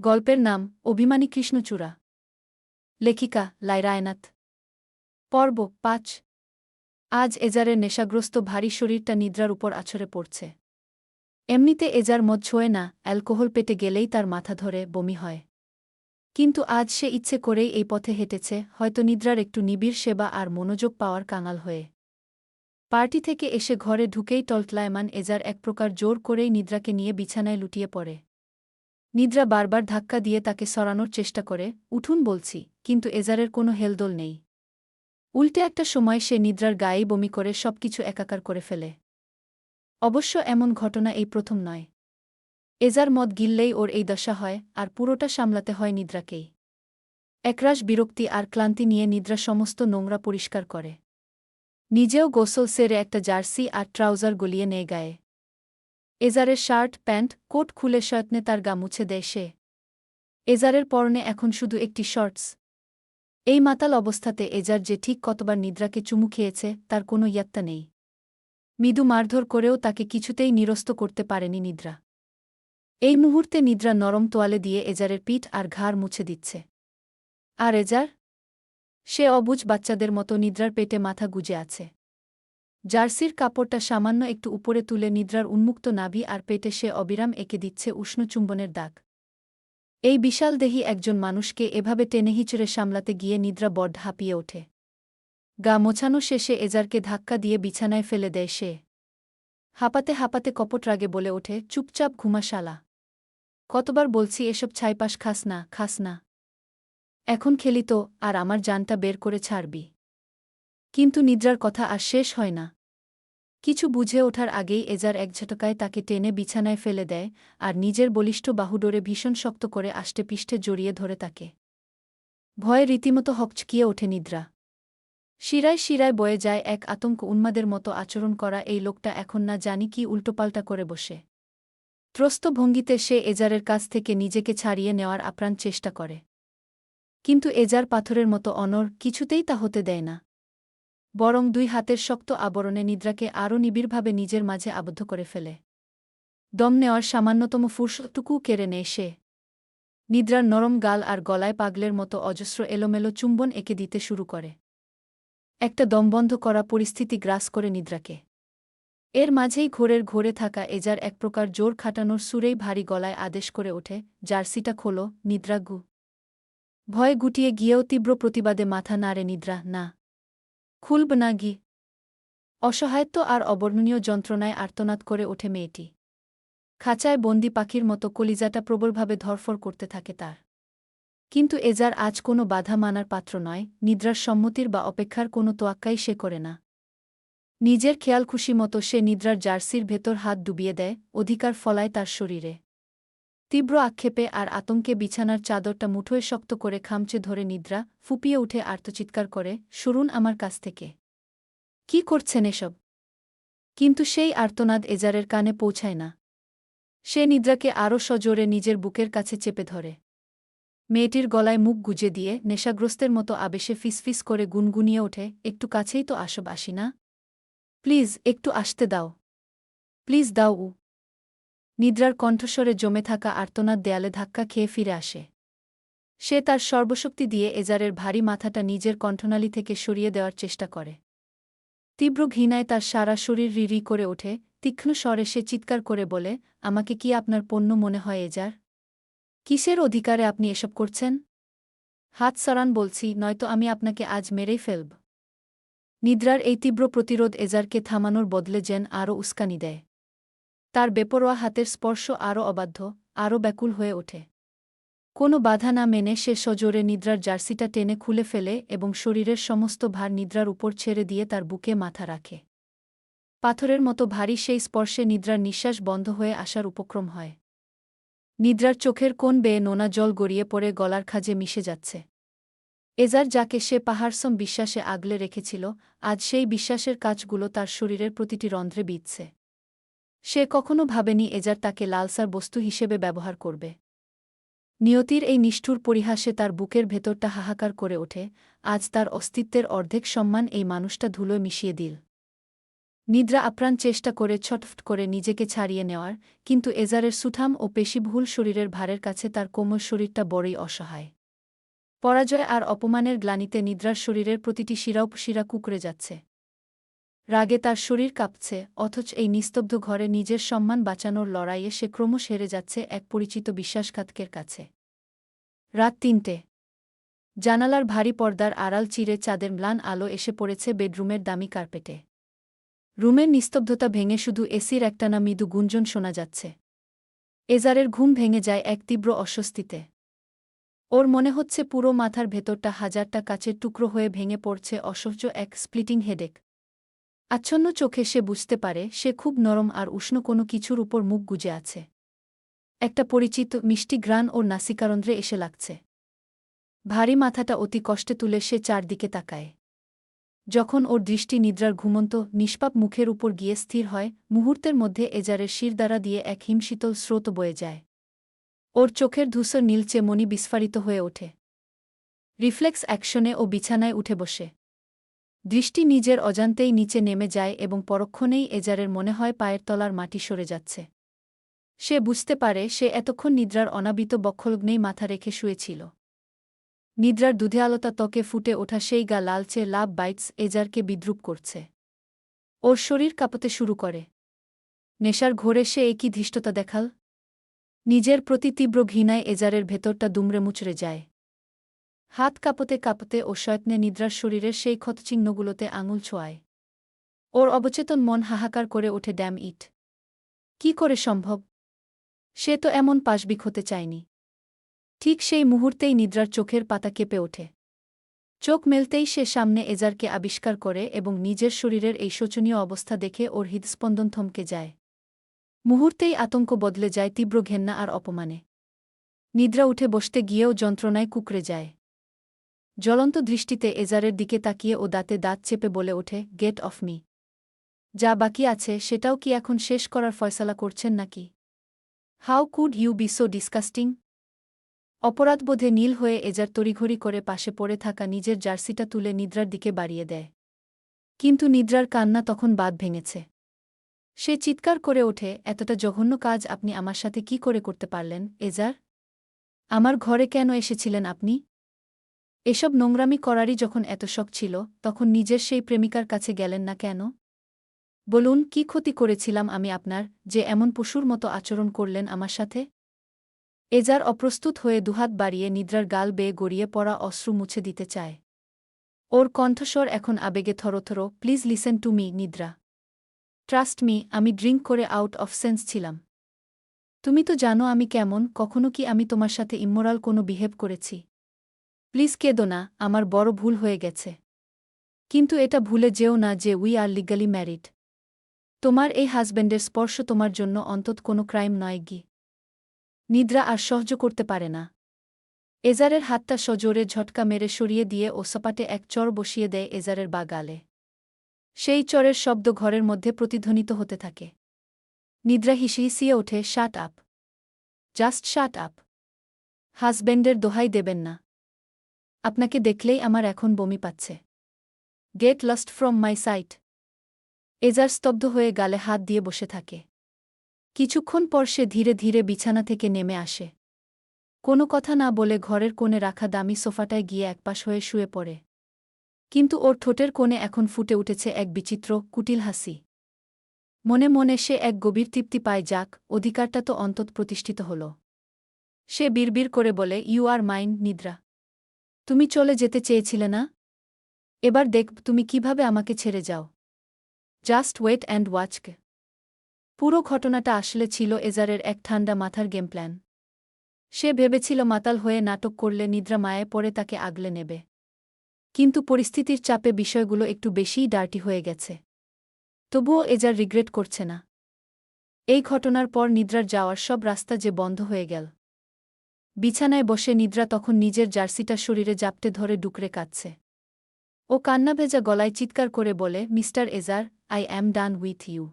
গল্পের নাম অভিমানী কৃষ্ণচূড়া। লেখিকা লায়রা আয়নাত। পর্ব ৫। আজ এজারের নেশাগ্রস্ত ভারী শরীরটা নিদ্রার উপর আছড়ে পড়ছে। এমনিতে এজার মদ ছোঁয় না, অ্যালকোহল পেটে গেলেই তার মাথা ধরে বমি হয়। কিন্তু আজ সে ইচ্ছে করেই এই পথে হেঁটেছে, হয়তো নিদ্রার একটু নিবিড় সেবা আর মনোযোগ পাওয়ার কাঙাল হয়ে। পার্টি থেকে এসে ঘরে ঢুকেই টলটলায়মান এজার এক প্রকার জোর করেই নিদ্রাকে নিয়ে বিছানায় লুটিয়ে পড়ে। নিদ্রা বারবার ধাক্কা দিয়ে তাকে সরানোর চেষ্টা করে, উঠুন বলছি, কিন্তু এজারের কোনো হেলদোল নেই। উল্টে একটা সময় সে নিদ্রার গায়েই বমি করে সবকিছু একাকার করে ফেলে। অবশ্য এমন ঘটনা এই প্রথম নয়। এজার মদ গিললেই ওর এই দশা হয়, আর পুরোটা সামলাতে হয় নিদ্রাকেই। একরাশ বিরক্তি আর ক্লান্তি নিয়ে নিদ্রা সমস্ত নোংরা পরিষ্কার করে। নিজেও গোসল সেরে একটা জার্সি আর ট্রাউজার গলিয়ে নেয় গায়ে। এজারের শার্ট প্যান্ট কোট খুলে সয়ত্নে তার গা মুছে দেয় সে। এজারের পরনে এখন শুধু একটি শর্টস। এই মাতাল অবস্থাতে এজার যে ঠিক কতবার নিদ্রাকে চুমু খেয়েছে তার কোনো ইয়াত্তা নেই। মৃদু মারধর করেও তাকে কিছুতেই নিরস্ত করতে পারেনি নিদ্রা। এই মুহূর্তে নিদ্রা নরম তোয়ালে দিয়ে এজারের পিঠ আর ঘাড় মুছে দিচ্ছে। আর এজার? সে অবুঝ বাচ্চাদের মতো নিদ্রার পেটে মাথা গুজে আছে। জার্সির কাপড়টা সামান্য একটু উপরে তুলে নিদ্রার উন্মুক্ত নাভি আর পেটে সে অবিরাম এঁকে দিচ্ছে উষ্ণ চুম্বনের দাগ। এই বিশালদেহী একজন মানুষকে এভাবে টেনে হিচড়ে সামলাতে গিয়ে নিদ্রা বড্ড হাঁপিয়ে ওঠে। গা মোছানো শেষে এজারকে ধাক্কা দিয়ে বিছানায় ফেলে দেয় সে। হাঁপাতে হাঁপাতে কপট রাগে বলে ওঠে, চুপচাপ ঘুমা শালা। কতবার বলছি এসব ছাইপাশ খাস না, খাস না। এখন খেলি তো, আর আমার জানটা বের করে ছাড়বি। কিন্তু নিদ্রার কথা আর শেষ হয় না। কিছু বুঝে ওঠার আগেই এজার এক ঝটকায় তাকে টেনে বিছানায় ফেলে দেয়, আর নিজের বলিষ্ঠ বাহুডোরে ভীষণ শক্ত করে আষ্টেপৃষ্ঠে জড়িয়ে ধরে তাকে। ভয়ে রীতিমতো হকচকিয়ে ওঠে নিদ্রা। শিরায় শিরায় বয়ে যায় এক আতঙ্ক। উন্মাদের মতো আচরণ করা এই লোকটা এখন না জানি কি উল্টোপাল্টা করে বসে। ত্রস্ত ভঙ্গিতে সে এজারের কাছ থেকে নিজেকে ছাড়িয়ে নেওয়ার আপ্রাণ চেষ্টা করে। কিন্তু এজার পাথরের মতো অনড়, কিছুতেই তা হতে দেয় না। বরং দুই হাতের শক্ত আবরণে নিদ্রাকে আরও নিবিড়ভাবে নিজের মাঝে আবদ্ধ করে ফেলে। দম নেওয়ার সামান্যতম ফুরসতটুকুও কেড়ে নেয় সে। নিদ্রার নরম গাল আর গলায় পাগলের মতো অজস্র এলোমেলো চুম্বন এঁকে দিতে শুরু করে। একটা দমবন্ধ করা পরিস্থিতি গ্রাস করে নিদ্রাকে। এর মাঝেই ঘোরে থাকা এজার এক প্রকার জোর খাটানোর সুরেই ভারী গলায় আদেশ করে ওঠে, জার্সিটা খোলো, নিদ্রা গু। ভয়ে গুটিয়ে গিয়েও তীব্র প্রতিবাদে মাথা নাড়ে নিদ্রা, না। খুলব না গি। অসহায়ত্ব আর অবর্ণনীয় যন্ত্রণায় আর্তনাদ করে ওঠে মেয়েটি। খাঁচায় বন্দি পাখির মতো কলিজাটা প্রবলভাবে ধরফর করতে থাকে তার। কিন্তু এজার আজ কোনো বাধা মানার পাত্র নয়, নিদ্রার সম্মতির বা অপেক্ষার কোনো তোয়াক্কাই সে করে না। নিজের খেয়াল খুশি মতো সে নিদ্রার জার্সির ভেতর হাত ডুবিয়ে দেয়, অধিকার ফলায় তার শরীরে। তীব্র আক্ষেপে আর আতঙ্কে বিছানার চাদরটা মুঠোয় শক্ত করে খামচে ধরে নিদ্রা ফুপিয়ে উঠে আর্তচিৎকার করে, সরুন আমার কাছ থেকে। কি করছেন এসব? কিন্তু সেই আর্তনাদ এজারের কানে পৌঁছায় না। সে নিদ্রাকে আরও সজোরে নিজের বুকের কাছে চেপে ধরে। মেয়েটির গলায় মুখ গুজে দিয়ে নেশাগ্রস্তের মতো আবেশে ফিসফিস করে গুনগুনিয়ে ওঠে, একটু কাছেই তো আসব, আসি না? প্লিজ একটু আসতে দাও। প্লিজ দাও। নিদ্রার কণ্ঠস্বরে জমে থাকা আর্তনাদ দেয়ালে ধাক্কা খেয়ে ফিরে আসে। সে তার সর্বশক্তি দিয়ে এজারের ভারী মাথাটা নিজের কণ্ঠনালী থেকে সরিয়ে দেওয়ার চেষ্টা করে। তীব্র ঘৃণায় তার সারা শরীর রিরি করে ওঠে, তীক্ষ্ণ স্বরে সে চিৎকার করে বলে, আমাকে কি আপনার পণ্য মনে হয় এজার? কিসের অধিকারে আপনি এসব করছেন? হাত সরান বলছি, নয়তো আমি আপনাকে আজ মেরেই ফেলব। নিদ্রার এই তীব্র প্রতিরোধ এজারকে থামানোর বদলে যেন আরও উস্কানি দেয়। তার বেপরোয়া হাতের স্পর্শ আরও অবাধ্য, আরও ব্যাকুল হয়ে ওঠে। কোনো বাধা না মেনে সে সজোরে নিদ্রার জার্সিটা টেনে খুলে ফেলে এবং শরীরের সমস্ত ভার নিদ্রার উপর ছেড়ে দিয়ে তার বুকে মাথা রাখে। পাথরের মতো ভারী সেই স্পর্শে নিদ্রার নিঃশ্বাস বন্ধ হয়ে আসার উপক্রম হয়। নিদ্রার চোখের কোণ বেয়ে নোনা জল গড়িয়ে পড়ে গলার খাঁজে মিশে যাচ্ছে। এজার যাকে সে পাহাড়সম বিশ্বাসে আগলে রেখেছিল, আজ সেই বিশ্বাসের কাজগুলো তার শরীরের প্রতিটি রন্ধ্রে বিঁধছে। সে কখনো ভাবেনি এজার তাকে লালসার বস্তু হিসেবে ব্যবহার করবে। নিয়তির এই নিষ্ঠুর পরিহাসে তার বুকের ভেতরটা হাহাকার করে ওঠে, আজ তার অস্তিত্বের অর্ধেক সম্মান এই মানুষটা ধুলোয় মিশিয়ে দিল। নিদ্রা আপ্রাণ চেষ্টা করে ছটফট করে নিজেকে ছাড়িয়ে নেওয়ার, কিন্তু এজারের সুঠাম ও পেশিবহুল শরীরের ভারের কাছে তার কোমল শরীরটা বড়ই অসহায়। পরাজয় আর অপমানের গ্লানিতে নিদ্রার শরীরের প্রতিটি শিরা কুঁকড়ে যাচ্ছে। রাগে তার শরীর কাঁপছে, অথচ এই নিস্তব্ধ ঘরে নিজের সম্মান বাঁচানোর লড়াইয়ে সে ক্রমশ হেরে যাচ্ছে এক পরিচিত বিশ্বাসঘাতকের কাছে। রাত ৩টে। জানালার ভারী পর্দার আড়াল চিরে চাঁদের ম্লান আলো এসে পড়েছে বেডরুমের দামি কার্পেটে। রুমের নিস্তব্ধতা ভেঙে শুধু এসির একটানা মৃদু গুঞ্জন শোনা যাচ্ছে। এজারের ঘুম ভেঙে যায় এক তীব্র অস্বস্তিতে। ওর মনে হচ্ছে পুরো মাথার ভেতরটা হাজারটা কাচের টুকরো হয়ে ভেঙে পড়ছে, অসহ্য এক স্প্লিটিং হেডেক। আচ্ছন্ন চোখে সে বুঝতে পারে সে খুব নরম আর উষ্ণ কোনো কিছুর উপর মুখ গুজে আছে। একটা পরিচিত মিষ্টি ঘ্রাণ ওর নাসিকারন্ধ্রে এসে লাগছে। ভারী মাথাটা অতি কষ্টে তুলে সে চারদিকে তাকায়। যখন ওর দৃষ্টি নিদ্রার ঘুমন্ত নিষ্পাপ মুখের উপর গিয়ে স্থির হয়, মুহূর্তের মধ্যে এজারের শিরদাঁড়া দিয়ে এক হিমশীতল স্রোত বয়ে যায়। ওর চোখের ধূসর নীলচে মণি বিস্ফারিত হয়ে ওঠে। রিফ্লেক্স অ্যাকশনে ও বিছানায় উঠে বসে। দৃষ্টি নিজের অজান্তেই নিচে নেমে যায় এবং পরক্ষণেই এজারের মনে হয় পায়ের তলার মাটি সরে যাচ্ছে। সে বুঝতে পারে সে এতক্ষণ নিদ্রার অনাবিত বক্ষলগ্নেই মাথা রেখে শুয়েছিল। নিদ্রার দুধে আলোতা ত্বকে ফুটে ওঠা সেই গা লালচে লাভ বাইটস এজারকে বিদ্রুপ করছে। ওর শরীর কাঁপতে শুরু করে। নেশার ঘোরে সে একই ধৃষ্টতা দেখাল। নিজের প্রতি তীব্র ঘৃণায় এজারের ভেতরটা দুমড়ে মুচড়ে যায়। হাত কাঁপতে কাঁপতে ও সয়ত্নে নিদ্রার শরীরের সেই ক্ষতচিহ্নগুলোতে আঙুল ছোঁয়ায়। ওর অবচেতন মন হাহাকার করে ওঠে, ড্যাম ইট! কি করে সম্ভব? সে তো এমন পাশবিক হতে চায়নি। ঠিক সেই মুহূর্তেই নিদ্রার চোখের পাতা কেঁপে ওঠে। চোখ মেলতেই সে সামনে এজারকে আবিষ্কার করে এবং নিজের শরীরের এই শোচনীয় অবস্থা দেখে ওর হৃদস্পন্দন থমকে যায়। মুহূর্তেই আতঙ্ক বদলে যায় তীব্র ঘেন্না আর অপমানে। নিদ্রা উঠে বসতে গিয়েও যন্ত্রণায় কুঁকড়ে যায়। জ্বলন্ত দৃষ্টিতে এজারের দিকে তাকিয়ে ও দাঁতে দাঁত চেপে বলে ওঠে, গেট অফ মি! যা বাকি আছে সেটাও কি এখন শেষ করার ফয়সালা করছেন নাকি? How could you be so disgusting! অপরাধবোধে নীল হয়ে এজার তড়িঘড়ি করে পাশে পড়ে থাকা নিজের জার্সিটা তুলে নিদ্রার দিকে বাড়িয়ে দেয়। কিন্তু নিদ্রার কান্না তখন বাঁধ ভেঙেছে। সে চিৎকার করে ওঠে, এতটা জঘন্য কাজ আপনি আমার সাথে কি করে করতে পারলেন, এজার? আমার ঘরে কেন এসেছিলেন আপনি? এসব নোংরামি করারই যখন এত শখ ছিল, তখন নিজের সেই প্রেমিকার কাছে গেলেন না কেন? বলুন, কি ক্ষতি করেছিলাম আমি আপনার, যে এমন পশুর মতো আচরণ করলেন আমার সাথে? এজার অপ্রস্তুত হয়ে দুহাত বাড়িয়ে নিদ্রার গাল বেয়ে গড়িয়ে পড়া অশ্রু মুছে দিতে চায়। ওর কণ্ঠস্বর এখন আবেগে থরথর, প্লিজ লিসেন টু মি, নিদ্রা। ট্রাস্ট মি, আমি ড্রিঙ্ক করে আউট অফ সেন্স ছিলাম। তুমি তো জানো আমি কেমন, কখনো কি আমি তোমার সাথে ইমোরাল কোনো বিহেভ করেছি? প্লিজ কেঁদো না, আমার বড় ভুল হয়ে গেছে। কিন্তু এটা ভুলে যেও না যে উই আর লিগালি ম্যারিড। তোমার এই হাজব্যান্ডের স্পর্শ তোমার জন্য অন্তত কোনো ক্রাইম নয় গি। নিদ্রা আর সহ্য করতে পারে না। এজারের হাতটা সজোরে ঝটকা মেরে সরিয়ে দিয়ে ও সপাটে এক চর বসিয়ে দেয় এজারের বা গালে। সেই চরের শব্দ ঘরের মধ্যে প্রতিধ্বনিত হতে থাকে। নিদ্রা হিসিয়ে ওঠে, shut up! Just shut up! হাজব্যান্ডের দোহাই দেবেন না। আপনাকে দেখলেই আমার এখন বমি পাচ্ছে। Get lost from my sight! এজার স্তব্ধ হয়ে গালে হাত দিয়ে বসে থাকে। কিছুক্ষণ পর সে ধীরে ধীরে বিছানা থেকে নেমে আসে। কোনো কথা না বলে ঘরের কোণে রাখা দামি সোফাটায় গিয়ে একপাশ হয়ে শুয়ে পড়ে। কিন্তু ওর ঠোঁটের কোণে এখন ফুটে উঠেছে এক বিচিত্র, কুটিল হাসি। মনে মনে সে এক গভীর তৃপ্তি পায়, যাক, অধিকারটা তো অন্তত প্রতিষ্ঠিত হল। সে বিড়বিড় করে বলে, ইউ আর মাইন, নিদ্রা। তুমি চলে যেতে চেয়েছিলে না? এবার দেখ তুমি কিভাবে আমাকে ছেড়ে যাও। জাস্ট ওয়েট অ্যান্ড ওয়াচকে। পুরো ঘটনাটা আসলে ছিল এজারের এক ঠান্ডা মাথার গেম প্ল্যান। সে ভেবেছিল মাতাল হয়ে নাটক করলে নিদ্রা মায়ে পড়ে তাকে আগলে নেবে। কিন্তু পরিস্থিতির চাপে বিষয়গুলো একটু বেশিই ডার্টি হয়ে গেছে। তবুও এজার রিগ্রেট করছে না। এই ঘটনার পর নিদ্রার যাওয়ার সব রাস্তা যে বন্ধ হয়ে গেল। বিছানায় বসে নিদ্রা তখন নিজের জার্সিটা শরীরে জাপটে ধরে ডুকরে কাঁদছে। ও কান্নাভেজা গলায় চিৎকার করে বলে, মিস্টার এজার, I am done with you.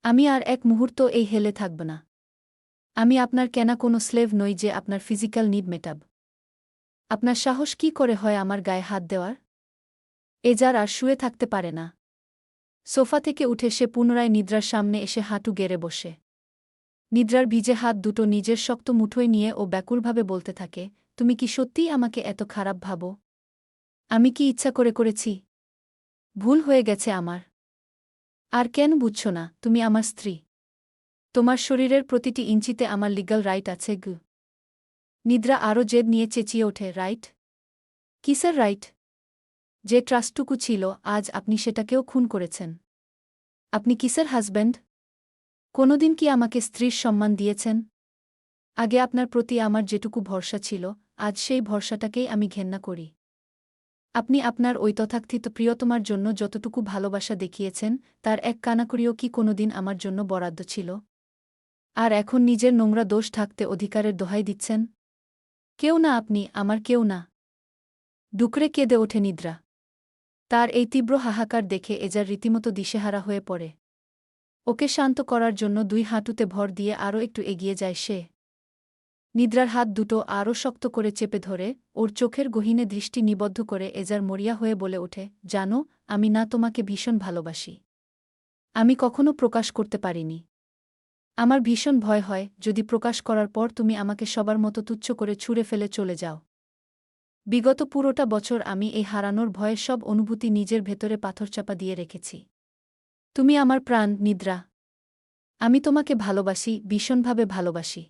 আমি আর এক মুহূর্ত এই হেলে থাকব না। আমি আপনার কেনা কোনো স্লেভ নই যে আপনার ফিজিক্যাল নিড মেটাব। আপনার সাহস কি করে হয় আমার গায়ে হাত দেওয়ার? এজার আর শুয়ে থাকতে পারে না। সোফা থেকে উঠে সে পুনরায় নিদ্রার সামনে এসে হাঁটু গেড়ে বসে। নিদ্রার ভিজে হাত দুটো নিজের শক্ত মুঠোয় নিয়ে ও ব্যাকুলভাবে বলতে থাকে, তুমি কি সত্যিই আমাকে এত খারাপ ভাবো? আমি কি ইচ্ছা করে করেছি? ভুল হয়ে গেছে আমার। আর কেন বুঝছ না, তুমি আমার স্ত্রী। তোমার শরীরের প্রতিটি ইঞ্চিতে আমার লিগ্যাল রাইট আছে গু। নিদ্রা আরও জেদ নিয়ে চেঁচিয়ে ওঠে, রাইট? কিসের রাইট? যে ট্রাস্টটুকু ছিল, আজ আপনি সেটাকেও খুন করেছেন। আপনি কিসের হাজব্যান্ড? কোনোদিন কি আমাকে স্ত্রীর সম্মান দিয়েছেন? আগে আপনার প্রতি আমার যেটুকু ভরসা ছিল, আজ সেই ভরসাটাকেই আমি ঘেন্না করি। আপনি আপনার ওই তথাকথিত প্রিয়তমার জন্য যতটুকু ভালোবাসা দেখিয়েছেন, তার এক কানাকড়িও কি কোনোদিন আমার জন্য বরাদ্দ ছিল? আর এখন নিজের নোংরা দোষ ঢাকতে অধিকারের দোহাই দিচ্ছেন? কেউ না আপনি, আমার কেউ না। ডুকরে কেঁদে ওঠে নিদ্রা। তার এই তীব্র হাহাকার দেখে এজার রীতিমতো দিশেহারা হয়ে পড়ে। ওকে শান্ত করার জন্য দুই হাঁটুতে ভর দিয়ে আরও একটু এগিয়ে যায় সে। নিদ্রার হাত দুটো আরও শক্ত করে চেপে ধরে, ওর চোখের গহীনে দৃষ্টি নিবদ্ধ করে এজার মরিয়া হয়ে বলে ওঠে, জানো, আমি না তোমাকে ভীষণ ভালোবাসি। আমি কখনো প্রকাশ করতে পারিনি। আমার ভীষণ ভয় হয়, যদি প্রকাশ করার পর তুমি আমাকে সবার মতো তুচ্ছ করে ছুঁড়ে ফেলে চলে যাও। বিগত পুরোটা বছর আমি এই হারানোর ভয়ে সব অনুভূতি নিজের ভেতরে পাথরচাপা দিয়ে রেখেছি। তুমি আমার প্রাণ, নিদ্রা। আমি তোমাকে ভালোবাসি, ভীষণভাবে ভালোবাসি।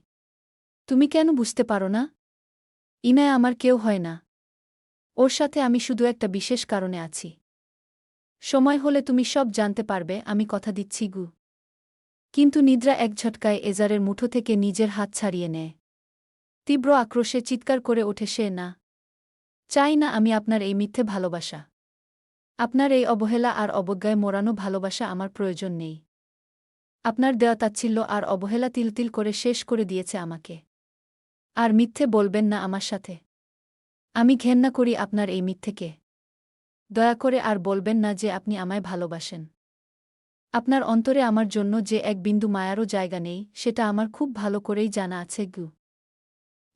তুমি কেন বুঝতে পারো না? ইনায় আমার কেউ হয় না। ওর সাথে আমি শুধু একটা বিশেষ কারণে আছি। সময় হলে তুমি সব জানতে পারবে, আমি কথা দিচ্ছি গু। কিন্তু নিদ্রা এক ঝটকায় এজারের মুঠো থেকে নিজের হাত ছাড়িয়ে নেয়। তীব্র আক্রোশে চিৎকার করে ওঠে সে, না। চাই না আমি আপনার এই মিথ্যে ভালোবাসা। আপনার এই অবহেলা আর অবজ্ঞায় মোড়ানো ভালোবাসা আমার প্রয়োজন নেই। আপনার দেওয়া তাচ্ছিল্য আর অবহেলা তিল করে শেষ করে দিয়েছে আমাকে। আর মিথ্যে বলবেন না আমার সাথে। আমি ঘেন্না করি আপনার এই মিথ্যেকে। দয়া করে আর বলবেন না যে আপনি আমায় ভালোবাসেন। আপনার অন্তরে আমার জন্য যে এক বিন্দু মায়ারও জায়গা নেই, সেটা আমার খুব ভালো করেই জানা আছে গু।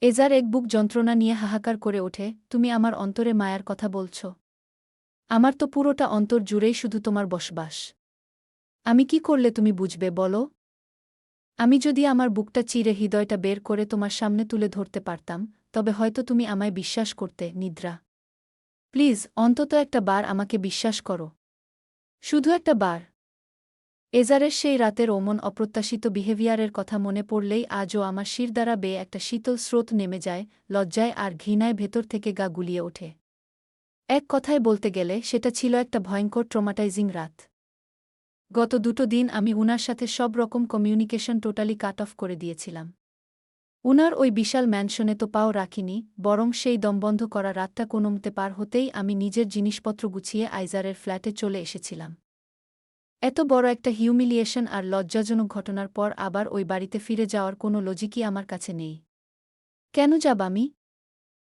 এজার এক বুক যন্ত্রণা নিয়ে হাহাকার করে ওঠে, তুমি আমার অন্তরে মায়ার কথা বলছ? আমার তো পুরোটা অন্তর জুড়েই শুধু তোমার বসবাস। আমি কি করলে তুমি বুঝবে বলো? আমি যদি আমার বুকটা চিরে হৃদয়টা বের করে তোমার সামনে তুলে ধরতে পারতাম, তবে হয়তো তুমি আমায় বিশ্বাস করতে, নিদ্রা। প্লিজ, অন্তত একটা বার আমাকে বিশ্বাস করো। শুধু একটা বার। এজারের সেই রাতের অমন অপ্রত্যাশিত বিহেভিয়ারের কথা মনে পড়লেই আজও আমার শিরদাঁড়া বেয়ে একটা শীতল স্রোত নেমে যায়, লজ্জায় আর ঘৃণায় ভেতর থেকে গা গুলিয়ে ওঠে। এক কথায় বলতে গেলে সেটা ছিল একটা ভয়ঙ্কর ট্রমাটাইজিং রাত। গত দুটো দিন আমি উনার সাথে সব রকম কমিউনিকেশন টোটালি কাট অফ করে দিয়েছিলাম। উনার ওই বিশাল ম্যানশনে তো পাও রাখিনি, বরং সেই দমবন্ধ করা রাতটা কোনোমতে পার হতেই আমি নিজের জিনিসপত্র গুছিয়ে আইজারের ফ্ল্যাটে চলে এসেছিলাম। এত বড় একটা হিউমিলিয়েশন আর লজ্জাজনক ঘটনার পর আবার ওই বাড়িতে ফিরে যাওয়ার কোনো লজিকই আমার কাছে নেই। কেন যাব আমি?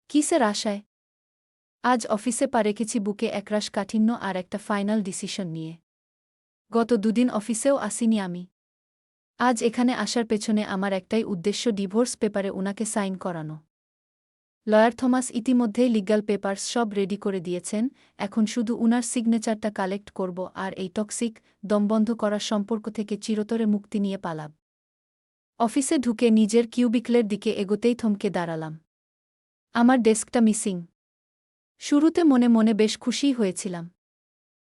কিসের আশায়? আজ অফিসে পা রেখেছি বুকে একরাশ কাঠিন্য আর একটা ফাইনাল ডিসিশন নিয়ে। গত দুদিন অফিসেও আসিনি আমি। আজ এখানে আসার পেছনে আমার একটাই উদ্দেশ্য, ডিভোর্স পেপারে উনাকে সাইন করানো। লয়ার থমাস ইতিমধ্যেই লিগ্যাল পেপারস সব রেডি করে দিয়েছেন, এখন শুধু উনার সিগনেচারটা কালেক্ট করব আর এই টক্সিক, দমবন্ধ করার সম্পর্ক থেকে চিরতরে মুক্তি নিয়ে পালাব। অফিসে ঢুকে নিজের কিউবিকলের দিকে এগোতেই থমকে দাঁড়ালাম। আমার ডেস্কটা মিসিং। শুরুতে মনে মনে বেশ খুশিই হয়েছিলাম।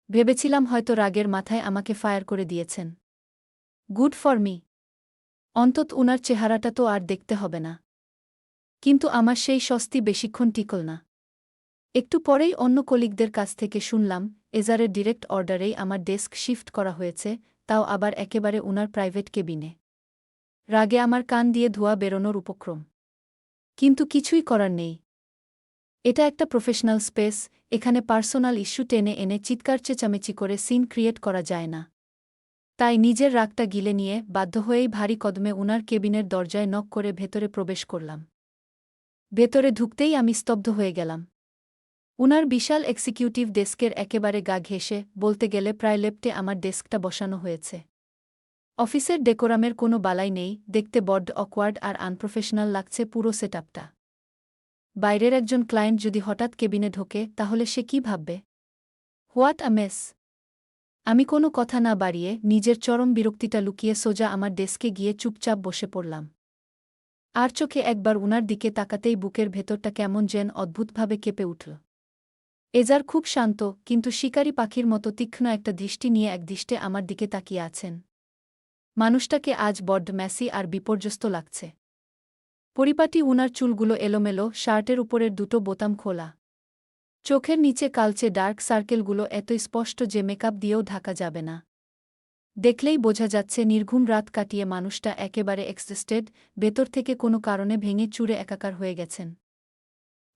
ভেবেছিলাম হয়তো রাগের মাথায় আমাকে ফায়ার করে দিয়েছেন। Good for me. অন্তত উনার চেহারাটা তো আর দেখতে হবে না। কিন্তু আমার সেই স্বস্তি বেশিক্ষণ টিকল না। একটু পরেই অন্য কলিগদের কাছ থেকে শুনলাম, এজারের ডিরেক্ট অর্ডারেই আমার ডেস্ক শিফট করা হয়েছে, তাও আবার একেবারে উনার প্রাইভেট কেবিনে। রাগে আমার কান দিয়ে ধোঁয়া বেরোনোর উপক্রম। কিন্তু কিছুই করার নেই। এটা একটা প্রফেশনাল স্পেস, এখানে পার্সোনাল ইস্যু টেনে এনে চিৎকার চেঁচামেচি করে সিন ক্রিয়েট করা যায় না। তাই নিজের রাগটা গিলে নিয়ে বাধ্য হয়েই ভারী কদমে উনার কেবিনের দরজায় নক করে ভেতরে প্রবেশ করলাম। ভেতরে ঢুকতেই আমি স্তব্ধ হয়ে গেলাম। উনার বিশাল এক্সিকিউটিভ ডেস্কের একেবারে গা ঘেঁষে, বলতে গেলে প্রায় লেপ্টে আমার ডেস্কটা বসানো হয়েছে। অফিসের ডেকোরামের কোনো বালাই নেই, দেখতে বড্ড অকওয়ার্ড আর আনপ্রফেশনাল লাগছে পুরো সেটআপটা। বাইরের একজন ক্লায়েন্ট যদি হঠাৎ কেবিনে ঢোকে তাহলে সে কি ভাববে? What a mace! আমি কোনো কথা না বাড়িয়ে নিজের চরম বিরক্তিটা লুকিয়ে সোজা আমার ডেস্কে গিয়ে চুপচাপ বসে পড়লাম। আর চোখে একবার উনার দিকে তাকাতেই বুকের ভেতরটা কেমন যেন অদ্ভুতভাবে কেঁপে উঠল। এজার খুব শান্ত, কিন্তু শিকারী পাখির মতো তীক্ষ্ণ একটা দৃষ্টি নিয়ে একদৃষ্টে আমার দিকে তাকিয়ে আছেন। মানুষটাকে আজ বড্ড মেসি আর বিপর্যস্ত লাগছে। পরিপাটি উনার চুলগুলো এলোমেলো, শার্টের উপরের দুটো বোতাম খোলা। চোখের নিচে কালচে ডার্ক সার্কেলগুলো এত স্পষ্ট যে মেকআপ দিয়েও ঢাকা যাবে না। দেখলেই বোঝা যাচ্ছে নির্ঘুম রাত কাটিয়ে মানুষটা একেবারে এক্সস্টেড, ভেতর থেকে কোনো কারণে ভেঙে চুরে একাকার হয়ে গেছেন।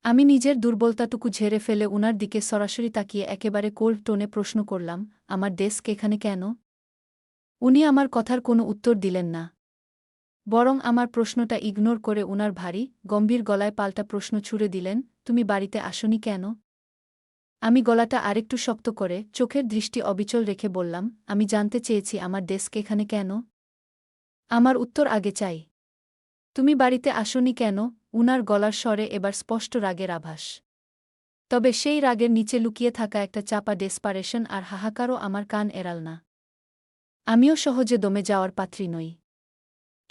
আমি নিজের দুর্বলতাটুকু ঝেড়ে ফেলে উনার দিকে সরাসরি তাকিয়ে একেবারে কোল্ড টোনে প্রশ্ন করলাম, আমার ডেস্ক এখানে কেন? উনি আমার কথার কোনো উত্তর দিলেন না। বরং আমার প্রশ্নটা ইগনোর করে উনার ভারী, গম্ভীর গলায় পাল্টা প্রশ্ন ছুড়ে দিলেন, তুমি বাড়িতে আসনি কেন? আমি গলাটা আরেকটু শক্ত করে চোখের দৃষ্টি অবিচল রেখে বললাম, আমি জানতে চেয়েছি আমার ডেস্ক এখানে কেন? আমার উত্তর আগে চাই। তুমি বাড়িতে আসনি কেন? উনার গলার স্বরে এবার স্পষ্ট রাগের আভাস। তবে সেই রাগের নিচে লুকিয়ে থাকা একটা চাপা ডেসপারেশন আর হাহাকারও আমার কান এড়াল না। আমিও সহজে দমে যাওয়ার পাত্রী নই।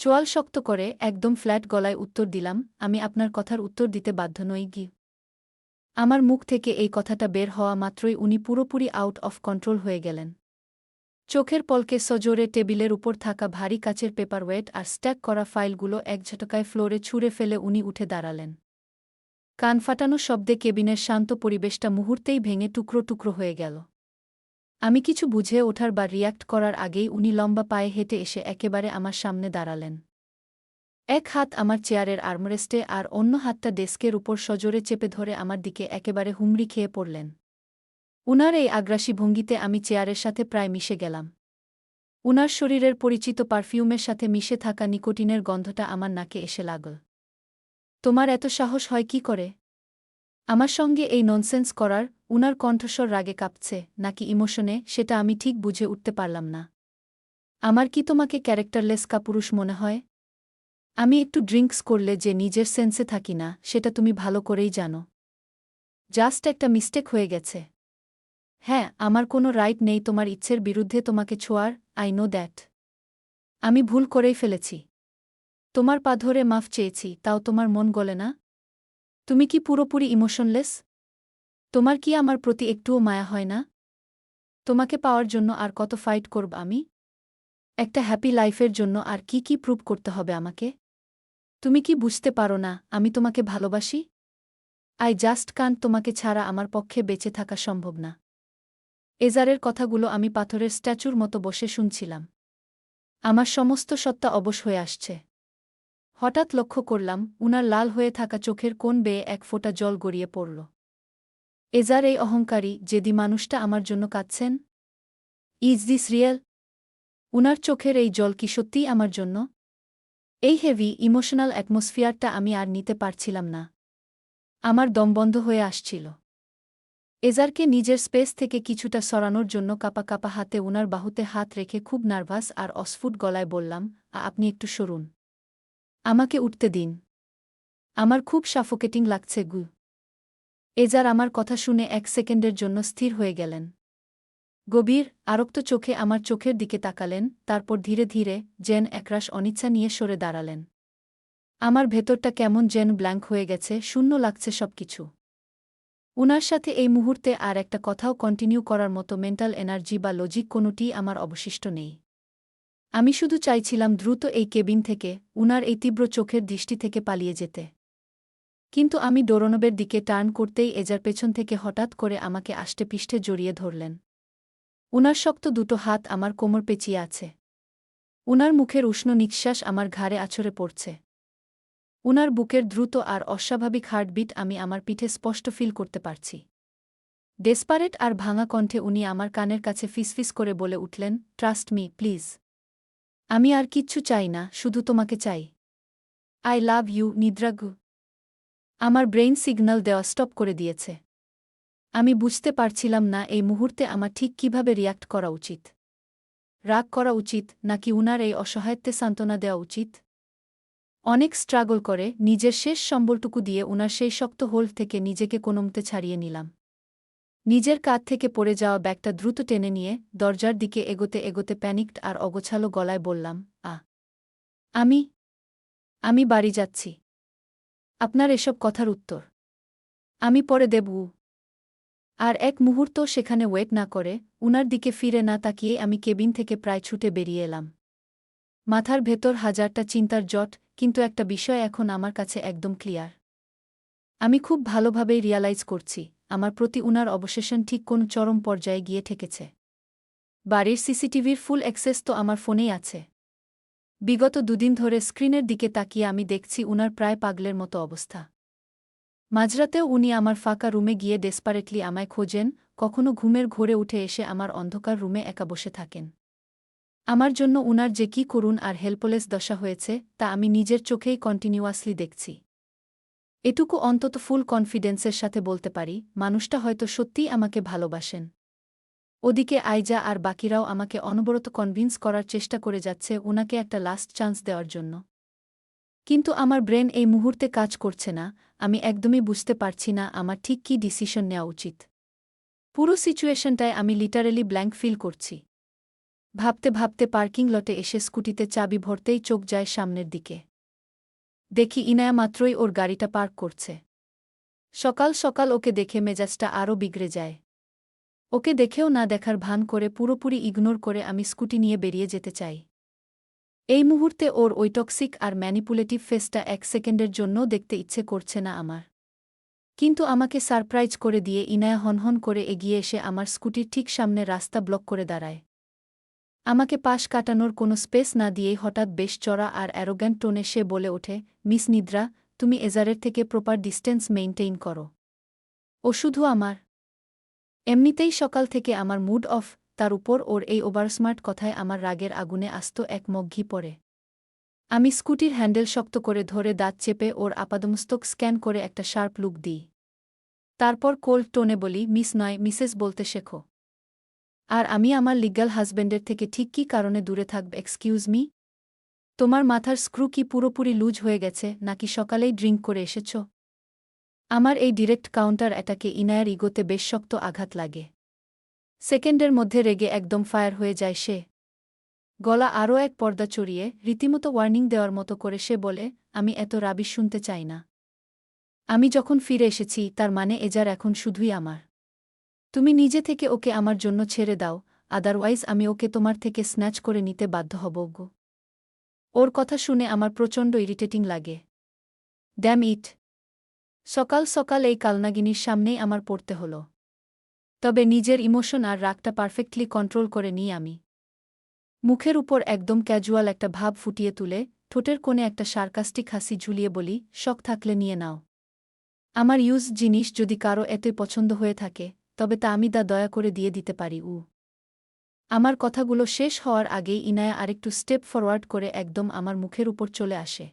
চোয়াল শক্ত করে একদম ফ্ল্যাট গলায় উত্তর দিলাম, আমি আপনার কথার উত্তর দিতে বাধ্য নই গি। আমার মুখ থেকে এই কথাটা বের হওয়া মাত্রই উনি পুরোপুরি আউট অফ কন্ট্রোল হয়ে গেলেন। চোখের পলকে সজোরে টেবিলের উপর থাকা ভারী কাচের পেপারওয়েট আর স্ট্যাক করা ফাইলগুলো এক ঝটকায় ফ্লোরে ছুঁড়ে ফেলে উনি উঠে দাঁড়ালেন। কান ফাটানো শব্দে কেবিনের শান্ত পরিবেশটা মুহূর্তেই ভেঙে টুকরো টুকরো হয়ে গেল। আমি কিছু বুঝে ওঠার বা রিয়্যাক্ট করার আগেই উনি লম্বা পায়ে হেঁটে এসে একেবারে আমার সামনে দাঁড়ালেন। এক হাত আমার চেয়ারের আর্মরেস্টে আর অন্য হাতটা ডেস্কের উপর সজোরে চেপে ধরে আমার দিকে একেবারে হুমড়ি খেয়ে পড়লেন। উনার এই আগ্রাসী ভঙ্গিতে আমি চেয়ারের সাথে প্রায় মিশে গেলাম। উনার শরীরের পরিচিত পারফিউমের সাথে মিশে থাকা নিকোটিনের গন্ধটা আমার নাকে এসে লাগল। তোমার এত সাহস হয় কি করে আমার সঙ্গে এই ননসেন্স করার? উনার কণ্ঠস্বর রাগে কাঁপছে নাকি ইমোশনে, সেটা আমি ঠিক বুঝে উঠতে পারলাম না। আমার কি তোমাকে ক্যারেক্টারলেস কাপুরুষ মনে হয়? আমি একটু ড্রিঙ্কস করলে যে নিজের সেন্সে থাকি না, সেটা তুমি ভালো করেই জানো। জাস্ট একটা মিস্টেক হয়ে গেছে। হ্যাঁ, আমার কোনো রাইট নেই তোমার ইচ্ছের বিরুদ্ধে তোমাকে ছোঁয়ার, আই নো দ্যাট। আমি ভুল করেই ফেলেছি। তোমার পা ধরে মাফ চেয়েছি, তাও তোমার মন গলে না? তুমি কি পুরোপুরি ইমোশনলেস? তোমার কি আমার প্রতি একটুও মায়া হয় না? তোমাকে পাওয়ার জন্য আর কত ফাইট করব আমি? একটা হ্যাপি লাইফের জন্য আর কি কি প্রুভ করতে হবে আমাকে? তুমি কি বুঝতে পারো না আমি তোমাকে ভালোবাসি? আই জাস্ট কান্ট, তোমাকে ছাড়া আমার পক্ষে বেঁচে থাকা সম্ভব না। এজারের কথাগুলো আমি পাথরের স্ট্যাচুর মতো বসে শুনছিলাম। আমার সমস্ত সত্তা অবশ হয়ে আসছে। হঠাৎ লক্ষ্য করলাম উনার লাল হয়ে থাকা চোখের কোণ বেয়ে এক ফোঁটা জল গড়িয়ে পড়ল। এজার এই অহংকারী, জেদি মানুষটা আমার জন্য কাঁদছেন? Is this real? উনার চোখের এই জল কি সত্যিই আমার জন্য? এই হেভি ইমোশনাল অ্যাটমসফিয়ারটা আমি আর নিতে পারছিলাম না। আমার দম বন্ধ হয়ে আসছিল। এজারকে নিজের স্পেস থেকে কিছুটা সরানোর জন্য কাপা কাপা হাতে উনার বাহুতে হাত রেখে খুব নার্ভাস আর অস্ফুট গলায় বললাম, আপনি একটু সরুন। আমাকে উঠতে দিন। আমার খুব সাফোকেটিং লাগছে গু। এজার আমার কথা শুনে 1 সেকেন্ডের জন্য স্থির হয়ে গেলেন। গভীর, আরক্ত চোখে আমার চোখের দিকে তাকালেন, তারপর ধীরে ধীরে যেন একরাশ অনিচ্ছা নিয়ে সরে দাঁড়ালেন। আমার ভেতরটা কেমন যেন ব্ল্যাঙ্ক হয়ে গেছে, শূন্য লাগছে সবকিছু। উনার সাথে এই মুহূর্তে আর একটা কথাও কন্টিনিউ করার মতো মেন্টাল এনার্জি বা লজিক কোনোটিই আমার অবশিষ্ট নেই। আমি শুধু চাইছিলাম দ্রুত এই কেবিন থেকে, উনার এই তীব্র চোখের দৃষ্টি থেকে পালিয়ে যেতে। কিন্তু আমি ডোরনবের দিকে টার্ন করতেই এজার পেছন থেকে হঠাৎ করে আমাকে আষ্টেপৃষ্ঠে জড়িয়ে ধরলেন। উনার শক্ত দুটো হাত আমার কোমর পেঁচিয়ে আছে। উনার মুখের উষ্ণ নিঃশ্বাস আমার ঘাড়ে আছড়ে পড়ছে। উনার বুকের দ্রুত আর অস্বাভাবিক হার্টবিট আমি আমার পিঠে স্পষ্ট ফিল করতে পারছি। ডেসপারেট আর ভাঙা কণ্ঠে উনি আমার কানের কাছে ফিসফিস করে বলে উঠলেন, ট্রাস্ট মি, প্লিজ। আমি আর কিচ্ছু চাই না, শুধু তোমাকে চাই। আই লাভ ইউ, নিদ্রাগু। আমার ব্রেইন সিগন্যাল দেওয়া স্টপ করে দিয়েছে। আমি বুঝতে পারছিলাম না এই মুহূর্তে আমার ঠিক কিভাবে রিয়্যাক্ট করা উচিত। রাগ করা উচিত নাকি উনার এই অসহায়ত্বে সান্ত্বনা দেওয়া উচিত? অনেক স্ট্রাগল করে নিজের শেষ সম্বলটুকু দিয়ে উনার সেই শক্ত হোল্ড থেকে নিজেকে কোনোমতে ছাড়িয়ে নিলাম। নিজের কাঁধ থেকে পড়ে যাওয়া ব্যাগটা দ্রুত টেনে নিয়ে দরজার দিকে এগোতে এগোতে প্যানিকড আর অগোছালো গলায় বললাম, আমি আমি বাড়ি যাচ্ছি। আপনার এসব কথার উত্তর আমি পরে দেব। আর এক মুহূর্ত সেখানে ওয়েট না করে, উনার দিকে ফিরে না তাকিয়ে আমি কেবিন থেকে প্রায় ছুটে বেরিয়ে এলাম। মাথার ভেতর হাজারটা চিন্তার জট, কিন্তু একটা বিষয় এখন আমার কাছে একদম ক্লিয়ার। আমি খুব ভালোভাবেই রিয়ালাইজ করছি, আমার প্রতি উনার অবসেশন ঠিক কোন চরম পর্যায়ে গিয়ে ঠেকেছে। বাড়ির সিসিটিভির ফুল অ্যাক্সেস তো আমার ফোনেই আছে। বিগত দুদিন ধরে স্ক্রিনের দিকে তাকিয়ে আমি দেখছি উনার প্রায় পাগলের মতো অবস্থা। মাঝরাতেও উনি আমার ফাঁকা রুমে গিয়ে ডেসপারেটলি আমায় খোঁজেন, কখনো ঘুমের ঘোরে উঠে এসে আমার অন্ধকার রুমে একা বসে থাকেন। আমার জন্য উনার যে কি করুণ আর হেল্পলেস দশা হয়েছে তা আমি নিজের চোখেই কন্টিনিউয়াসলি দেখছি। এটুকু অন্তত ফুল কনফিডেন্সের সাথে বলতে পারি, মানুষটা হয়তো সত্যিই আমাকে ভালোবাসেন। ওদিকে আইজা আর বাকিরাও আমাকে অনবরত কনভিন্স করার চেষ্টা করে যাচ্ছে উনাকে একটা লাস্ট চান্স দেওয়ার জন্য। কিন্তু আমার ব্রেন এই মুহূর্তে কাজ করছে না, আমি একদমই বুঝতে পারছি না আমার ঠিক কী ডিসিশন নেওয়া উচিত। পুরো সিচুয়েশনটায় আমি লিটারেলি ব্ল্যাঙ্ক ফিল করছি। ভাবতে ভাবতে পার্কিং লটে এসে স্কুটিতে চাবি ভরতেই চোখ যায় সামনের দিকে। দেখি ইনায়া মাত্রই ওর গাড়িটা পার্ক করছে। সকাল সকাল ওকে দেখে মেজাজটা আরও বিগড়ে যায়। ওকে দেখেও না দেখার ভান করে পুরোপুরি ইগনোর করে আমি স্কুটি নিয়ে বেরিয়ে যেতে চাই। এই মুহূর্তে ওর ওই টক্সিক আর ম্যানিপুলেটিভ ফেসটা এক সেকেন্ডের জন্যও দেখতে ইচ্ছে করছে না আমার। কিন্তু আমাকে সারপ্রাইজ করে দিয়ে ইনায়া হনহন করে এগিয়ে এসে আমার স্কুটির ঠিক সামনে রাস্তা ব্লক করে দাঁড়ায়। আমাকে পাশ কাটানোর কোনো স্পেস না দিয়েই হঠাৎ বেশ চড়া আর অ্যারোগ্যান্ট টোনে সে বলে ওঠে, মিস নিদ্রা, তুমি এজারের থেকে প্রপার ডিস্টেন্স মেইনটেইন করো। ও শুধু আমার। এমনিতেই সকাল থেকে আমার মুড অফ, তার উপর ওর এই ওভারস্মার্ট কথায় আমার রাগের আগুনে আস্ত এক মগ ঘি পড়ে। আমি স্কুটির হ্যান্ডেল শক্ত করে ধরে দাঁত চেপে ওর আপাদমস্তক স্ক্যান করে একটা শার্প লুক দিই। তারপর কোল্ড টোনে বলি, মিস নয় মিসেস বলতে শেখো। আর আমি আমার লিগ্যাল হাজব্যান্ডের থেকে ঠিক কী কারণে দূরে থাকব? Excuse me? তোমার মাথার স্ক্রু কি পুরোপুরি লুজ হয়ে গেছে, নাকি সকালেই ড্রিঙ্ক করে এসেছ? আমার এই ডিরেক্ট কাউন্টার অ্যাটাকে ইনায়ার ইগোতে বেশ শক্ত আঘাত লাগে। সেকেন্ডের মধ্যে রেগে একদম ফায়ার হয়ে যায় সে। গলা আরও এক পর্দা চড়িয়ে রীতিমতো ওয়ার্নিং দেওয়ার মতো করে সে বলে, আমি এত রাবিশ শুনতে চাই না। আমি যখন ফিরে এসেছি তার মানে এজার এখন শুধুই আমার। তুমি নিজে থেকে ওকে আমার জন্য ছেড়ে দাও, আদারওয়াইজ আমি ওকে তোমার থেকে স্ন্যাচ করে নিতে বাধ্য হব গো। ওর কথা শুনে আমার প্রচণ্ড ইরিটেটিং লাগে। Damn it! সকাল সকাল এই কালনাগিনীর সামনেই আমার পড়তে হলো। তবে নিজের ইমোশন আর রাগটা পারফেক্টলি কন্ট্রোল করে নিই আমি। মুখের উপর একদম ক্যাজুয়াল একটা ভাব ফুটিয়ে তুলে, ঠোঁটের কোণে একটা সার্কাস্টিক হাসি ঝুলিয়ে বলি, শখ থাকলে নিয়ে নাও। আমার ইউজ জিনিস যদি কারো এতই পছন্দ হয়ে থাকে, তবে তা আমি দয়া করে দিয়ে দিতে পারি। আমার কথাগুলো শেষ হওয়ার আগেই ইনায়া আরেকটু স্টেপ ফরওয়ার্ড করে একদম আমার মুখের উপর চলে আসে।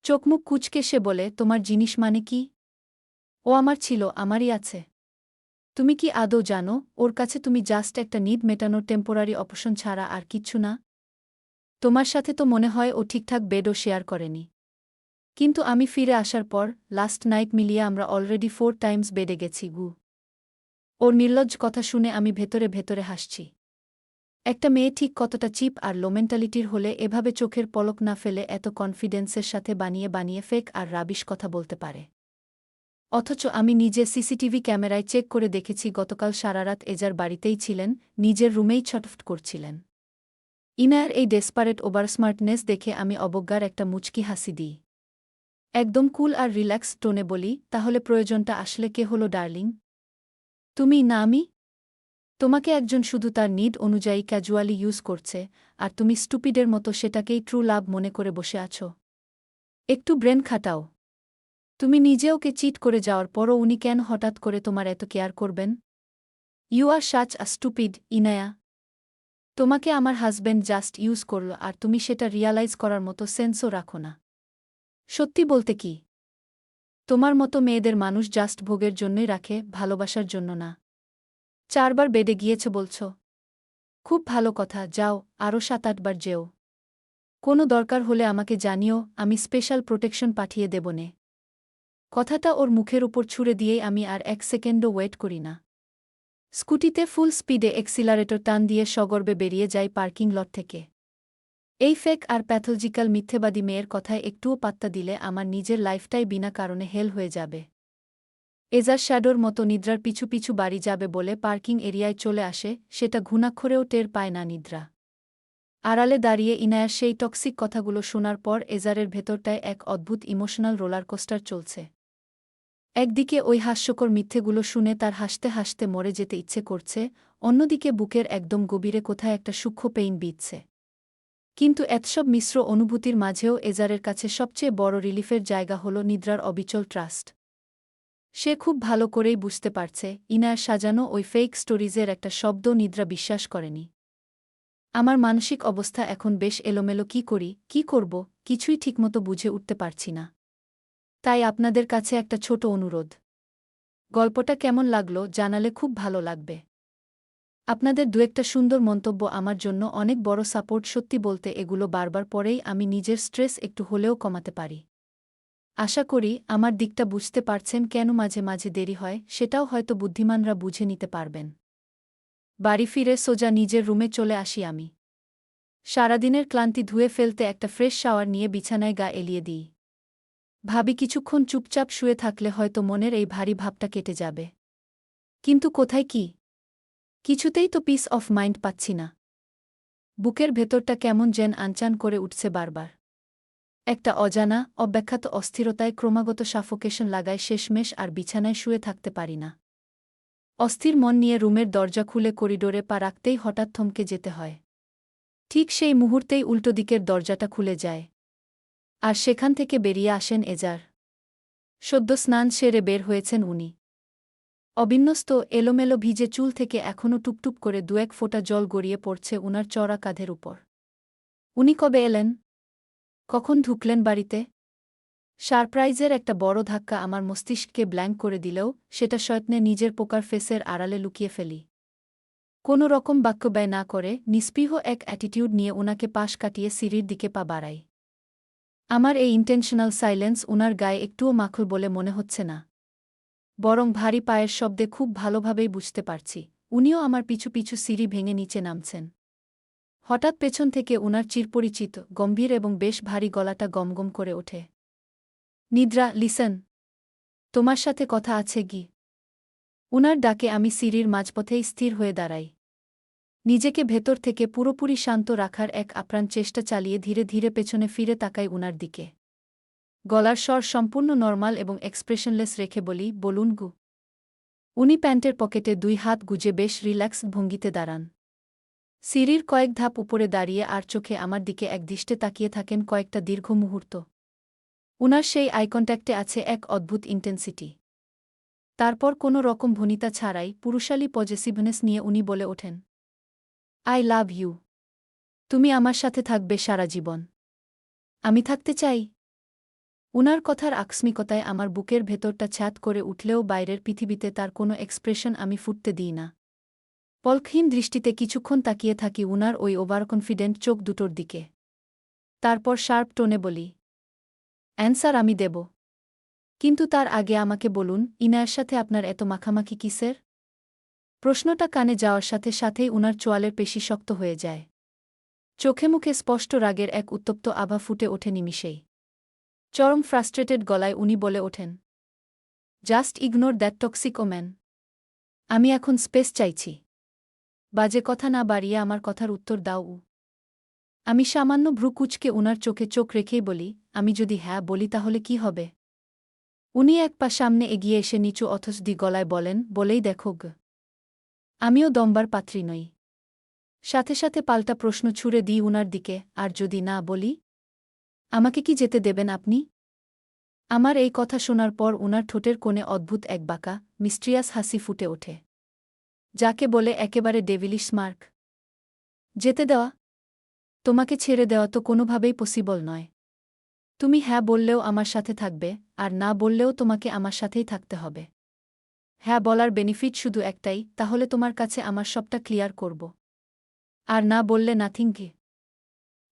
চোখমুখ কুঁচকে সে বলে, তোমার জিনিস মানে কি? ও আমার ছিল, আমারই আছে। তুমি কি আদৌ জানো ওর কাছে তুমি জাস্ট একটা নিড মেটানোর টেম্পোরারি অপশন ছাড়া আর কিচ্ছু না? তোমার সাথে তো মনে হয় ও ঠিকঠাক বেডও শেয়ার করেনি। কিন্তু আমি ফিরে আসার পর লাস্ট নাইট মিলিয়ে আমরা অলরেডি 4 টাইমস বেডে গেছি। ওর নির্লজ্জ কথা শুনে আমি ভেতরে ভেতরে হাসছি। একটা মেয়ে ঠিক কতটা চিপ আর লো মেন্টালিটির হলে এভাবে চোখের পলক না ফেলে এত কনফিডেন্সের সাথে বানিয়ে বানিয়ে ফেক আর রাবিশ কথা বলতে পারে। অথচ আমি নিজে সিসিটিভি ক্যামেরায় চেক করে দেখেছি গতকাল সারারাত এজার বাড়িতেই ছিলেন, নিজের রুমেই ছটফট করছিলেন। ইনায়ার এই ডেসপারেট ওভারস্মার্টনেস দেখে আমি অবজ্ঞার একটা মুচকি হাসি দিই। একদম কুল আর রিল্যাক্স টোনে বলি, তাহলে প্রয়োজনটা আসলে কে হলো ডার্লিং? তুমি না আমি? তোমাকে একজন শুধু তার নিড অনুযায়ী ক্যাজুয়ালি ইউজ করছে, আর তুমি স্টুপিডের মতো সেটাকেই ট্রু লাভ মনে করে বসে আছো। একটু ব্রেন খাটাও। তুমি নিজে ওকে চিট করে যাওয়ার পরও উনি কেন হঠাৎ করে তোমার এত কেয়ার করবেন? You are such a stupid, Inaya. তোমাকে আমার হাজব্যান্ড জাস্ট ইউজ করল আর তুমি সেটা রিয়ালাইজ করার মতো সেন্সও রাখো না। সত্যি বলতে কি? তোমার মতো মেয়েদের মানুষ জাস্ট ভোগের জন্যই রাখে, ভালোবাসার জন্য না। 4 বার বেডে গিয়েছ বলছ? খুব ভালো কথা, যাও, আরও 7-8 বার যেও। কোনো দরকার হলে আমাকে জানিও, আমি স্পেশাল প্রোটেকশন পাঠিয়ে দেবনে। কথাটা ওর মুখের উপর ছুঁড়ে দিয়েই আমি আর 1 সেকেন্ডও ওয়েট করি না। স্কুটিতে ফুল স্পিডে এক্সিলারেটর টান দিয়ে সগর্বে বেরিয়ে যায় পার্কিং লট থেকে। এই ফেক আর প্যাথোলজিক্যাল মিথ্যেবাদী মেয়ের কথায় একটুও পাত্তা দিলে আমার নিজের লাইফটাই বিনা কারণে হেল হয়ে যাবে। এজার শ্যাডোর মতো নিদ্রার পিছু পিছু বাড়ি যাবে বলে পার্কিং এরিয়ায় চলে আসে, সেটা ঘুণাক্ষরেও টের পায় না নিদ্রা। আড়ালে দাঁড়িয়ে ইনায়ার সেই টক্সিক কথাগুলো শোনার পর এজারের ভেতরটায় এক অদ্ভুত ইমোশনাল রোলারকোস্টার চলছে। একদিকে ওই হাস্যকর মিথ্যেগুলো শুনে তার হাসতে হাসতে মরে যেতে ইচ্ছে করছে, অন্যদিকে বুকের একদম গভীরে কোথায় একটা সূক্ষ্ম পেইন বিঁধছে। কিন্তু এতসব মিশ্র অনুভূতির মাঝেও এজারের কাছে সবচেয়ে বড় রিলিফের জায়গা হল নিদ্রার অবিচল ট্রাস্ট। সে খুব ভালো করেই বুঝতে পারছে, ইনায়ার সাজানো ওই ফেক স্টোরিজের একটা শব্দ নিদ্রা বিশ্বাস করেনি। আমার মানসিক অবস্থা এখন বেশ এলোমেলো, কি করব কিছুই ঠিকমতো বুঝে উঠতে পারছি না। তাই আপনাদের কাছে একটা ছোট অনুরোধ। গল্পটা কেমন লাগলো জানালে খুব ভালো লাগবে। আপনাদের একটা সুন্দর মন্তব্য আমার জন্য অনেক বড় সাপোর্ট। সত্যি বলতে এগুলো বারবার পরেই আমি নিজের স্ট্রেস একটু হলেও কমাতে পারি। আশা করি আমার দিকটা বুঝতে পারছেন, কেন মাঝে মাঝে দেরি হয় সেটাও হয়তো বুদ্ধিমানরা বুঝে নিতে পারবেন। বাড়ি ফিরে সোজা নিজের রুমে চলে আসি আমি। সারাদিনের ক্লান্তি ধুয়ে ফেলতে একটা ফ্রেশ শাওয়ার নিয়ে বিছানায় গা এলিয়ে দিই। ভাবি কিছুক্ষণ চুপচাপ শুয়ে থাকলে হয়তো মনের এই ভারী ভাবটা কেটে যাবে। কিন্তু কোথায় কি? কিছুতেই তো পিস অফ মাইন্ড পাচ্ছি না। বুকের ভেতরটা কেমন যেন আনচান করে উঠছে বারবার। একটা অজানা, অব্যাখ্যাত অস্থিরতায় ক্রমাগত সাফোকেশন লাগায়, শেষমেশ আর বিছানায় শুয়ে থাকতে পারি না। অস্থির মন নিয়ে রুমের দরজা খুলে করিডোরে পা রাখতেই হঠাৎ থমকে যেতে হয়। ঠিক সেই মুহূর্তেই উল্টো দিকের দরজাটা খুলে যায়। আর সেখান থেকে বেরিয়ে আসেন এজার। সদ্য স্নান সেরে বের হয়েছেন উনি। অবিন্যস্ত, এলোমেলো ভিজে চুল থেকে এখনও টুপটুপ করে দু-এক ফোঁটা জল গড়িয়ে পড়ছে উনার চওড়া কাঁধের উপর। উনি কবে এলেন? কখন ঢুকলেন বাড়িতে? সারপ্রাইজের একটা বড় ধাক্কা আমার মস্তিষ্ককে ব্ল্যাঙ্ক করে দিলেও সেটা সয়ত্নে নিজের পোকার ফেসের আড়ালে লুকিয়ে ফেলি। কোনো রকম বাক্য ব্যয় না করে নিস্পৃহ এক অ্যাটিটিউড নিয়ে উনাকে পাশ কাটিয়ে সিঁড়ির দিকে পা বাড়াই। আমার এই ইন্টেনশনাল সাইলেন্স উনার গায়ে একটুও মাখল বলে মনে হচ্ছে না। বরং ভারী পায়ের শব্দে খুব ভালোভাবেই বুঝতে পারছি উনিও আমার পিছু পিছু সিঁড়ি ভেঙে নিচে নামছেন। হঠাৎ পেছন থেকে উনার চিরপরিচিত গম্ভীর এবং বেশ ভারী গলাটা গমগম করে ওঠে। নিদ্রা, লিসেন। তোমার সাথে কথা আছে গি। উনার ডাকে আমি সিঁড়ির মাঝপথেই স্থির হয়ে দাঁড়াই। নিজেকে ভেতর থেকে পুরোপুরি শান্ত রাখার এক আপ্রাণ চেষ্টা চালিয়ে ধীরে ধীরে পেছনে ফিরে তাকাই উনার দিকে। গলার স্বর সম্পূর্ণ নরমাল এবং এক্সপ্রেশনলেস রেখে বলি, বলুন গু। উনি প্যান্টের পকেটে 2 হাত গুজে বেশ রিল্যাক্সড ভঙ্গিতে দাঁড়ান। সিঁড়ির কয়েক ধাপ উপরে দাঁড়িয়ে আর চোখে আমার দিকে একদৃষ্টে তাকিয়ে থাকেন কয়েকটা দীর্ঘ মুহূর্ত। উনার সেই আই কন্ট্যাক্টে আছে এক অদ্ভুত ইন্টেন্সিটি। তারপর কোনো রকম ভনিতা ছাড়াই পুরুষালী পজেসিভনেস নিয়ে উনি বলে ওঠেন, আই লাভ ইউ। তুমি আমার সাথে থাকবে সারা জীবন। আমি থাকতে চাই। উনার কথার আকস্মিকতায় আমার বুকের ভেতরটা ছ্যাঁত করে উঠলেও বাইরের পৃথিবীতে তার কোনো এক্সপ্রেশন আমি ফুটতে দিই না। পলকহীন দৃষ্টিতে কিছুক্ষণ তাকিয়ে থাকি উনার ওই ওভার কনফিডেন্ট চোখ দুটোর দিকে। তারপর শার্প টোনে বলি, অ্যান্সার আমি দেব। কিন্তু তার আগে আমাকে বলুন, ইনায়ের সাথে আপনার এত মাখামাখি কিসের? প্রশ্নটা কানে যাওয়ার সাথে সাথেই উনার চোয়ালের পেশি শক্ত হয়ে যায়। চোখে মুখে স্পষ্ট রাগের এক উত্তপ্ত আভা ফুটে ওঠে নিমিষেই। চরম ফ্রাস্ট্রেটেড গলায় উনি বলে ওঠেন, just ignore that toxic woman. আমি এখন স্পেস চাইছি। বাজে কথা না বাড়িয়ে আমার কথার উত্তর দাও। আমি সামান্য ভ্রু কুঁচকে উনার চোখে চোখ রেখেই বলি, আমি যদি হ্যাঁ বলি তাহলে কি হবে? উনি এক পা সামনে এগিয়ে এসে নিচু অথচ গলায় বলেন, বলেই দেখো গ। আমিও দমবার পাত্রী নই। সাথে সাথে পাল্টা প্রশ্ন ছুড়ে দিই উনার দিকে, আর যদি না বলি? আমাকে কি যেতে দেবেন আপনি? আমার এই কথা শোনার পর উনার ঠোঁটের কোণে অদ্ভুত এক বাঁকা, মিস্ট্রিয়াস হাসি ফুটে ওঠে, যাকে বলে একেবারে ডেভিলিশ স্মার্ক। যেতে দেওয়া? তোমাকে ছেড়ে দেওয়া তো কোনোভাবেই পসিবল নয়। তুমি হ্যাঁ বললেও আমার সাথে থাকবে, আর না বললেও তোমাকে আমার সাথেই থাকতে হবে। হ্যাঁ বলার বেনিফিট শুধু একটাই, তাহলে তোমার কাছে আমার সবটা ক্লিয়ার করব। আর না বললে নাথিং কি।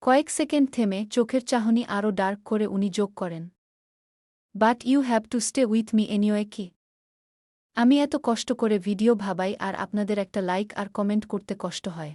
কয়েক সেকেন্ড থেমে চোখের চাহনি আরও ডার্ক করে উনি যোগ করেন, but you have to stay with me anyway কি। আমি এত কষ্ট করে ভিডিও ভাবাই আর আপনাদের একটা লাইক আর কমেন্ট করতে কষ্ট হয়।